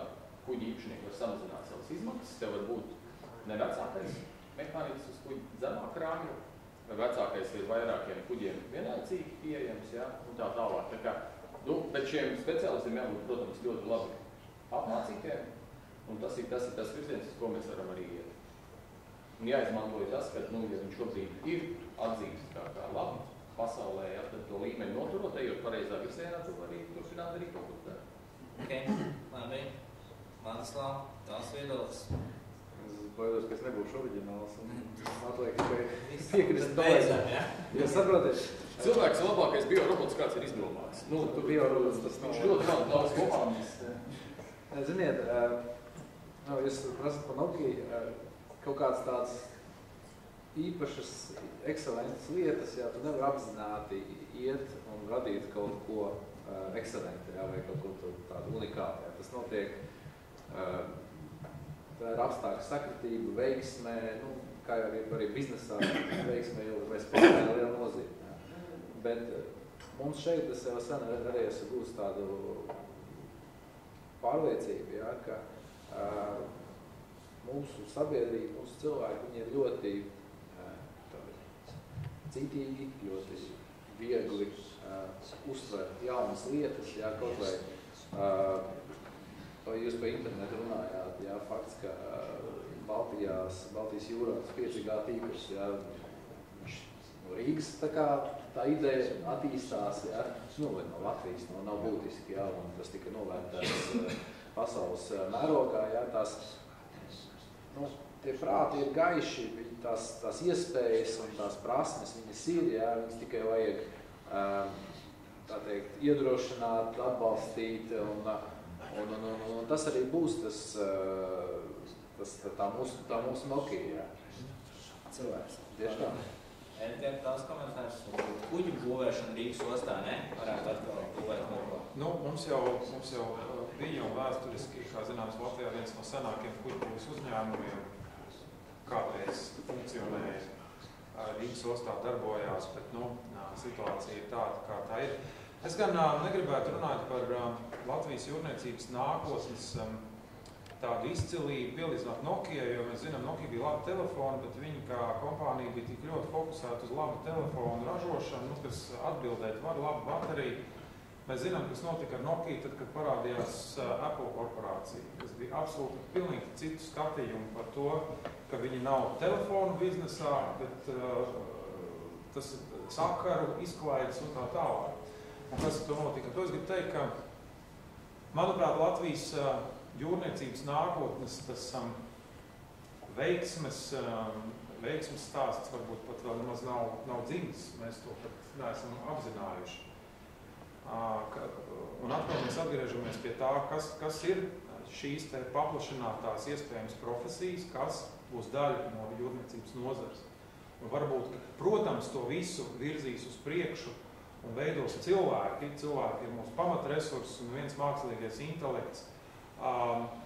kuģi īpašnieki var samazināt savas izmaksas, tev var būt ne vecākais mehāniks uz kuģi zemāk rāmju, vai vecākais ir vairākiem kuģiem vienlaicīgi pieejams, ja? Un tā tālāk. Tā kā, bet šiem speciālistiem jābūt, protams, ļoti labi apmācītiem, un tas ir tas virziens, uz ko mēs varam arī iet. Un jāizmantoja tas, ka, ja viņš šobrīd ir atzīts kā labi pasaulē, ja, tad to līmeni noturot, ejot pareizā virzienā, tu arī turpināt arī kaut ko dara. Ok, labi. Ladislav, tās viedoklis. Es baidos, ka es nebūšu oriģināls un atliek tikai piekrist beidzam, ja? Jo saprotiet, cilvēks ir labākais biorobots, kāds ir izdomāts. Tu biorobots, tas viņš ļoti man daudz komānis. Ziniet, jūs prasat par Nokia, kaut kāds tāds īpašas, ekscelentas lietas, ja tu nevar apzināti iet un radīt kaut ko ekscelenti, ja, vai kaut ko tādu unikālu. Ja. Tas notiek, tā ir apstākļa sakritība, veiksmē, kā arī biznesā veiksmē vai spēlē liela nozīme. Ja. Bet mums šeit es jau sen arī esmu gūst tādu pārliecību, ja, ka mūsu sabiedrība, mūsu cilvēki, viņi ir ļoti citīgi, ļoti viegli uztvert jaunas lietas, ja, kaut vai jūs pa internetu runājāt, ja, fakts, ka Baltijas jūrās 5G tīkls, ja, no Rīgas tā ideja attīstās, ja, vai no Latvijas, nav būtiski, ja, un tas tika novērtēts pasaules mērogā, ja, tie prāti ir gaiši, tās iespējas un tās prasmes, viņas ir, ja, viņas tikai vajag, tā teikt, iedrošināt, atbalstīt, un Un tas arī būs tā mūsu Nokia, jā. Cilvēks. Tieši tā. Tiek tās komentārs. Kuģu būvēšana Rīgas ostā, ne? Varētu atkal būvēt kaut ko. Nu, mums jau bija un vēsturiski, kā zināms, Latvijā viens no senākiem kuģu būvs uzņēmumiem kādreiz funkcionēja Rīgas ostā darbojās, bet, situācija ir tāda, kā tā ir. Es gan negribētu runāt par Latvijas jūrniecības nākotnes tādu izcilību, pielīdzināt Nokia, jo mēs zinām, Nokia bija laba telefona, bet viņi kā kompānija bija tik ļoti fokusēta uz labu telefonu ražošanu, kas atbildēt var labu bateriju. Mēs zinām, kas notika ar Nokia, tad, kad parādījās Apple korporācija, kas bija absolūti pilnīgi citu skatījumu par to, ka viņi nav telefonu biznesā, bet tas sakaru, izklaides un tā tālāk. Un kas ar to notika? To es gribu teikt, ka, manuprāt, Latvijas jūrniecības nākotnes tas veiksmes stāsts varbūt pat vēl nemaz nav dzimis. Mēs to pat neesam apzinājuši. Un atkal mēs atgriežamies pie tā, kas ir šīs te paplašinātās iespējams profesijas, kas būs daļa no jūrniecības nozares. Un varbūt, protams, to visu virzīs uz priekšu un veidos cilvēki. Cilvēki ir mūsu pamatresurss un viens mākslīgais intelekts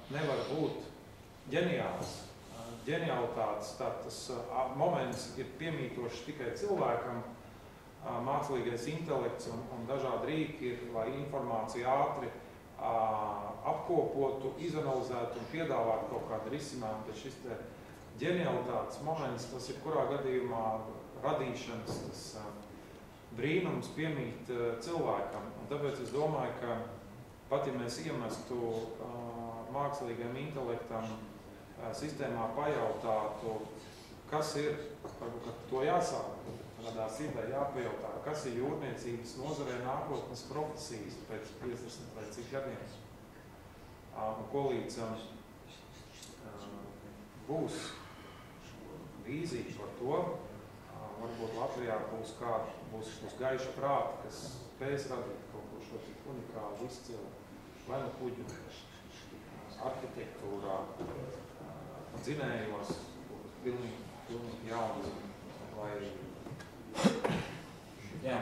nevar būt ģeniāls. Ģenialitātes, tas moments ir piemītošs tikai cilvēkam. Mākslīgais intelekts un dažādi rīki ir, lai informāciju ātri apkopotu, izanalizētu un piedāvātu kaut kādu risinājumu. Bet šis te ģenialitātes moments, tas ir kurā gadījumā radīšanas, tas brīnums piemīt cilvēkam. Un tāpēc es domāju, ka pat ja mēs iemestu mākslīgiem intelektam sistēmā pajautātu, kas ir, varbūt to jāsāk, tādās ideja jāpajautā, kas ir jūrniecības nozarē nākotnes profesijas pēc 50 vai cik gadiem. Un ko līdz būs vīzija par to, varbūt Latvijā būs gaiša prāti, kas spēs radīt kaut ko šo tik unikālu izcilu, vai no kuģu arhitektūrā, dzinējos, pilnīgi jaunas, vai... Jā.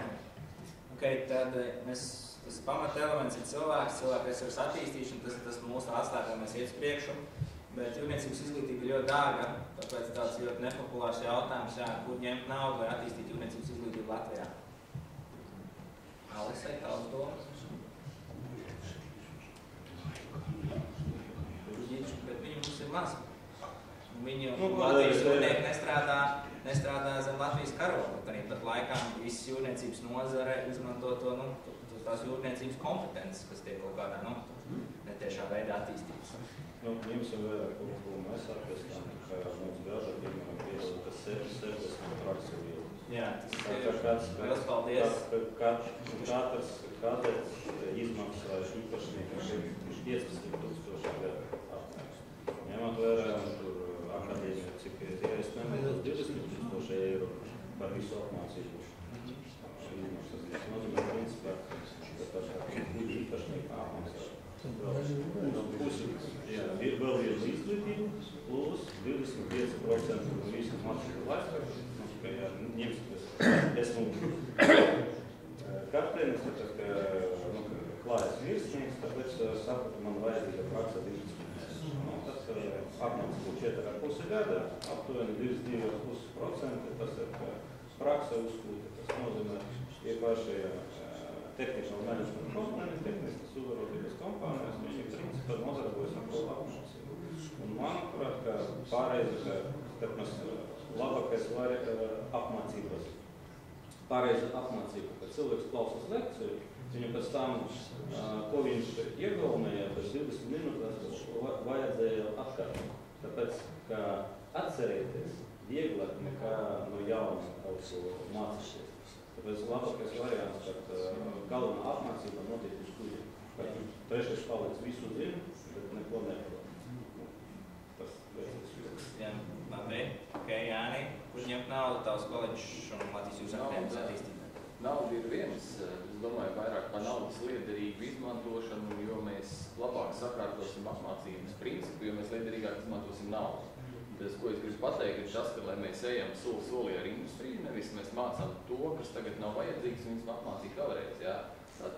Tad tas pamata elements ir cilvēks resursu attīstīšana, tas mūsu atslēga, lai mēs iet uz priekšu, bet jūrniecības izglītība ir ļoti dārga, tāpēc tāds ļoti nepopulārs jautājums, kur ņemt naudu, lai attīstītu jūrniecības izglītību Latvijā. Alisai, kādas domas? Bet viņi mums ir maz. Viņu Latvijas jūrnieki nestrādā zem Latvijas karoga, arī pat laikā visas jūrniecības nozare izmanto tās jūrniecības kompetences, kas tiek kaut kādā netiešā veidā attīstītas. Ņemsim vērā, ko mēs atpestām, ka mums dažādi piemēram piedod, kas 70 praksu vielu. Jā, tas ir liels paldies. Katrs izmaksā īpašniekam 15,000 gadu. Ņemot vērā, tur akadēmija, cik ir jāizsnēmēs 20,000 eiro par visu apmācību. Izmaksas. Tas nozīmē, principā, ka kuģi īpašnieki apmaksā. Ir vēl viena izglītība, plus 25% no visu mācību laikā. Esmu kapteinis, klājas virsnieks, tāpēc sapratu, man vajadzīga praksa 20%. Tas apmācību 4,5 gada, aptuveni 22,5%, tas ir praksa uzskūta. Tas nozīmē iepaši tehniskā menedžmenta komponenti, tehniskas uzvarotības kompānijas, viņi principā nodarbojas ar to apmācību. Un manuprāt, ka pārreizi, kad mēs labākais var apmācības, pārreizi apmācību, kad cilvēks klausās lekciju, viņu pēc tam, ko viņš iegaumēja, pēc 20 minūtēs vajadzēja atkārtot. Tāpēc, ka atcerēties vieglāk nekā no jauna kaut ko mācīties. Tāpēc labākais variants, kad galvenā apmācība notiek uz kuģiem. Kad trešais paliec visu zinu, bet neko neprot. Tas vajadzēs. Jā, labi. Ok, Jāni, kur ņemt naudu tavs koledžs un Latvijas jūras akadēmijas attīstībā? Nauda ir viena nevis, es domāju, vairāk par naudas liederīgu izmantošanu, jo mēs labāk sakārtosim apmācības principu, jo mēs liederīgāk izmantosim naudu. Tas, ko es gribu pateikt, ir tas, ka, lai mēs ejam solī ar industriju, nevis mēs mācām to, kas tagad nav vajadzīgs, viņus apmācīt vēlreiz. Ja?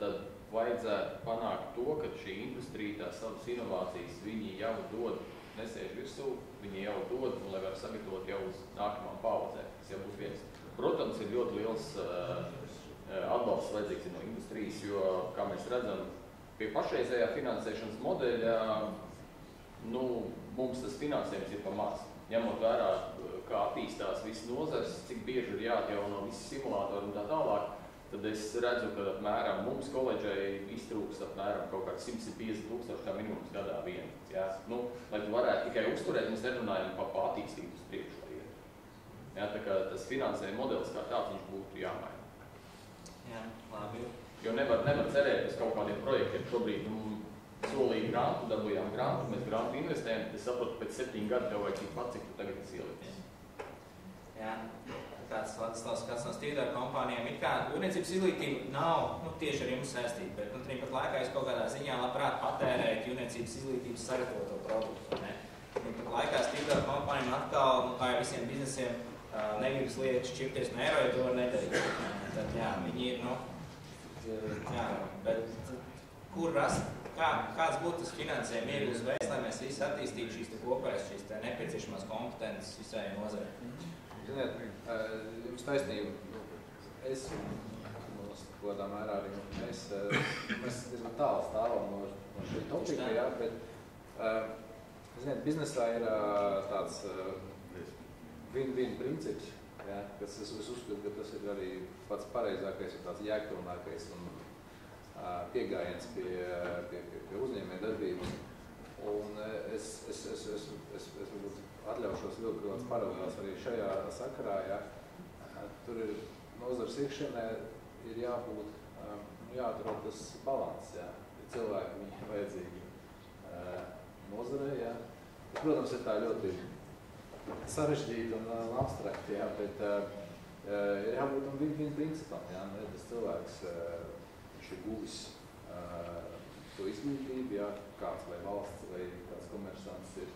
Tad vajadzētu panākt to, ka šī industrija tās savas inovācijas viņi jau dod, nesēž virsū, viņi jau dod, un lai var sagatavot jau uz nākamām paudzēm. Tas jau būs viens. Protams, ir ļoti liels atbalsts vajadzīgs no industrijas, jo, kā mēs redzam, pie pašreizējā finansēšanas modeļa, mums tas finansējums ir pa maz. Ņemot vērā, kā attīstās viss nozars, cik bieži ir jāatjauno visi simulātori un tā tālāk, tad es redzu, ka apmēram mums koledžai iztrūks apmēram kaut kāds 150 000 kā minimums gadā vien. Ja? Lai tu varētu tikai uzturēt, mēs nerunājam pa attīstību uz priekšu. Ja? Tā kā tas finansējuma modelis kā tāds viņš būtu jāmaina. Jā, labi. Jo nevar cerēt uz kaut kādiem projektiem šobrīd. Solīja grantu, dabūjām grantu, mēs grantu investējam, es saprotu, pēc 7 gadu tev vajag tikpat, cik tu tagad esi ielicis. Jā, kāds no stīdāru kompānijām ir kā jūrniecības izglītība nav tieši ar jums saistība, bet tāpat laikā es kaut kādā ziņā labprāt patērēju jūrniecības izglītības sagatavoto produktu. Tāpat laikā stīdāru kompānijām atkal, kā jau visiem biznesiem, negribas lietas šķirties no eiro, ja to var nedarīt. Tad jā, viņi ir, bet kur rast? Kāds būtu tas finansējuma iegūs veids, lai mēs visi attīstītu šīs kopējas, šīs nepieciešamās kompetences visai nozarei? Ziniet, jums taisnība, es, kodā mērā arī mēs diezgan tālu stāvam no šī topika, jā, bet, ziniet, biznesā ir tāds win-win princips, jā, kas es uzskatu, ka tas ir arī pats pareizākais un tāds jēgpilnākais un piegājiens pie uzņēmēja darbības. Un es varbūt atļaušos vilkt kāds paralēls arī šajā sakarā. Ja. Tur ir nozars iekšienē ir jābūt, jāatrod tas balans. Ja. Cilvēki viņi ir vajadzīgi nozarē. Ja. Protams, ir tā ļoti sarežģīta un abstrakta, ja, bet ir jābūt un win-win principam. Ja. Tas cilvēks ir guvis to izglītību, ja, kāds vai valsts vai kāds komersants ir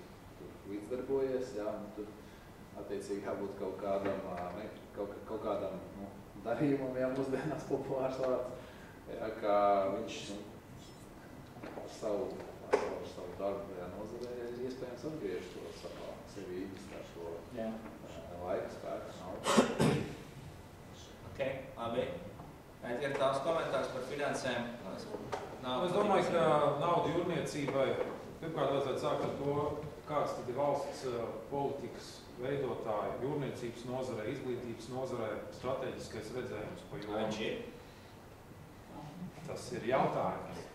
līdzdarbojies, ja, un tad attiecīgi jābūt kaut kādam darījumam, ja mūsdienās populārs vārds, ja, kā viņš ar savu darbu tajā nozarē ir iespējams atgriežt to savā sevi investēt šo laiku, spēku, naudu. Ok, labi. Ir tavs komentārs par finansēm? Es domāju, ka nauda jūrniecībai pirmkārt vajadzētu sākt ar to, kāds tad ir valsts politikas veidotāji, jūrniecības nozarē, izglītības nozarē, strateģiskais redzējums pa jomu. Tas ir jautājums.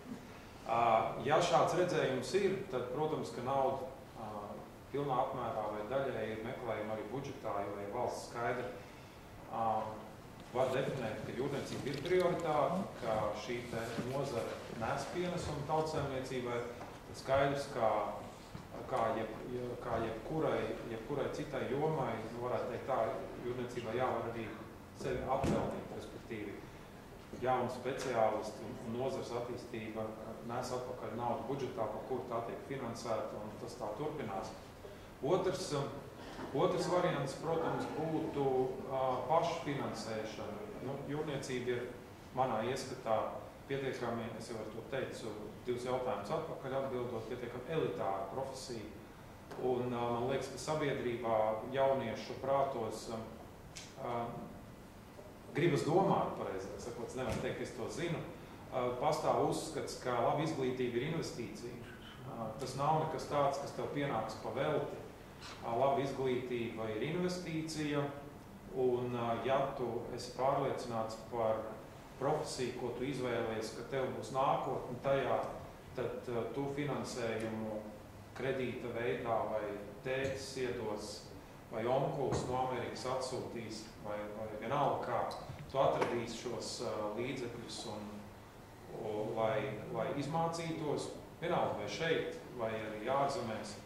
Ja šāds redzējums ir, tad, protams, ka nauda pilnā apmērā vai daļai ir meklējama arī budžetā, jo ir valsts skaidri var definēt, ka jūrniecība ir prioritāte, ka šī nozara nes pienesumu tautsēmniecībai, tad skaidrs, kā jebkurai citai jomai, varētu teikt tā, jūrniecībā jāvar arī sevi apveltīt, respektīvi jauni speciālisti un nozars attīstība nes atpakaļ naudu budžetā, par kur tā tiek finansēta, un tas tā turpinās. Otrs variants, protams, būtu pašfinansēšana. Jūrniecība ir manā ieskatā pietiekami, es jau ar to teicu, 2 jautājumus atpakaļ atbildot, pietiekami elitāra profesija. Un man liekas, ka sabiedrībā jauniešu prātos gribas domāt, pareizāk sakot, es nevaru teikt, ka es to zinu, pastāv uzskats, ka laba izglītība ir investīcija. Tas nav nekas tāds, kas tev pienāks pa velti. Laba izglītība ir investīcija, un ja tu esi pārliecināts par profesiju, ko tu izvēlies, ka tev būs nākotne tajā, tad tu finansējumu kredīta veidā vai tētis iedos, vai onkulis no Amerikas atsūtīs, vai vienalga kā, tu atradīsi šos līdzekļus, lai izmācītos, vienalga vai šeit, vai arī ārzemēs.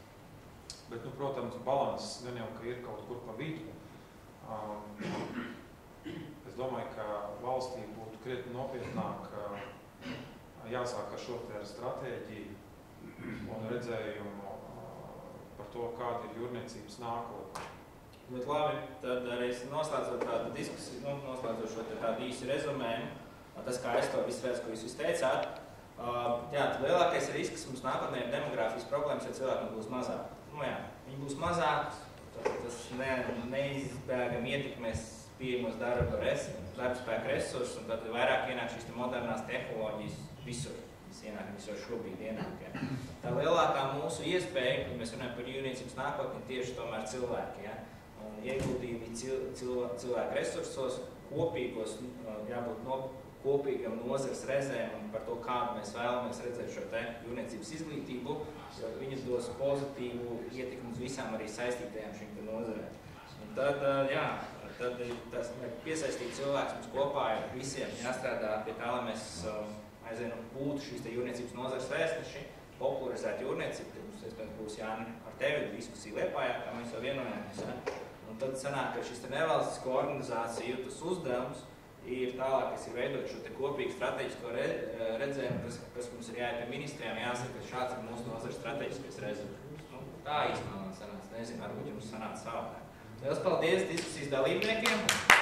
Bet, protams, balanss gan jau, ka ir kaut kur pa vidu. Es domāju, ka valstī būtu būtu krietni nopietnāk jāsāk ar šo te stratēģiju un redzējumu par to, kāda ir jūrniecības nākotne. Bet labi, tad arī noslēdzot tādu diskusiju, noslēdzot šo tādu īsu rezumējumu, tas, kā es to visu redzu, ko jūs teicāt, jā, lielākais risks mums nākotnē ir demogrāfijas problēmas, ja cilvēki būs mazāk. Viņi būs mazāk, tas neizbēgami ietekmēs pieejamos darbspēka resursus, un tad vairāk ienāk šīs modernās tehnoloģijas visur. Visur šobrīd ienāk. Ja. Tā lielākā mūsu iespēja, kad mēs runājam par jūrniecības nākotni, tieši tomēr cilvēki. Ja. Un ieguldījumi cilvēku resursos, kopīgos, jābūt kopīgam nozares rezēm un par to, kādu mēs vēlamies redzēt šo te jūrniecības izglītību, jo viņi dos pozitīvu ietekmi uz visām arī saistītajām šīm te nozarēm. Un tad, tad tas piesaistīt cilvēks mums kopā ir visiem jāstrādā pie tā, lai mēs būtu šīs te jūrniecības nozares vēstneši, popularizēt jūrniecību, tad mums, iespējams, būs Jāni ar tevi diskusija Liepājā, kā mēs jau vienojāmies. Ja? Un tad sanāk, ka šis te nevalstisko organizāciju tas uzdevums ir tālāk, kas ir veidot šo te kopīgu strateģisko redzējumu, kas mums ir jāiet pie ministrijām, jāsaka, ka šāds ir mūsu nozares strateģiskais rezultāts. Tā īstenībā man sanāca, nezinu, varbūt jums sanāca savādāk. Liels paldies diskusijas dalībniekiem!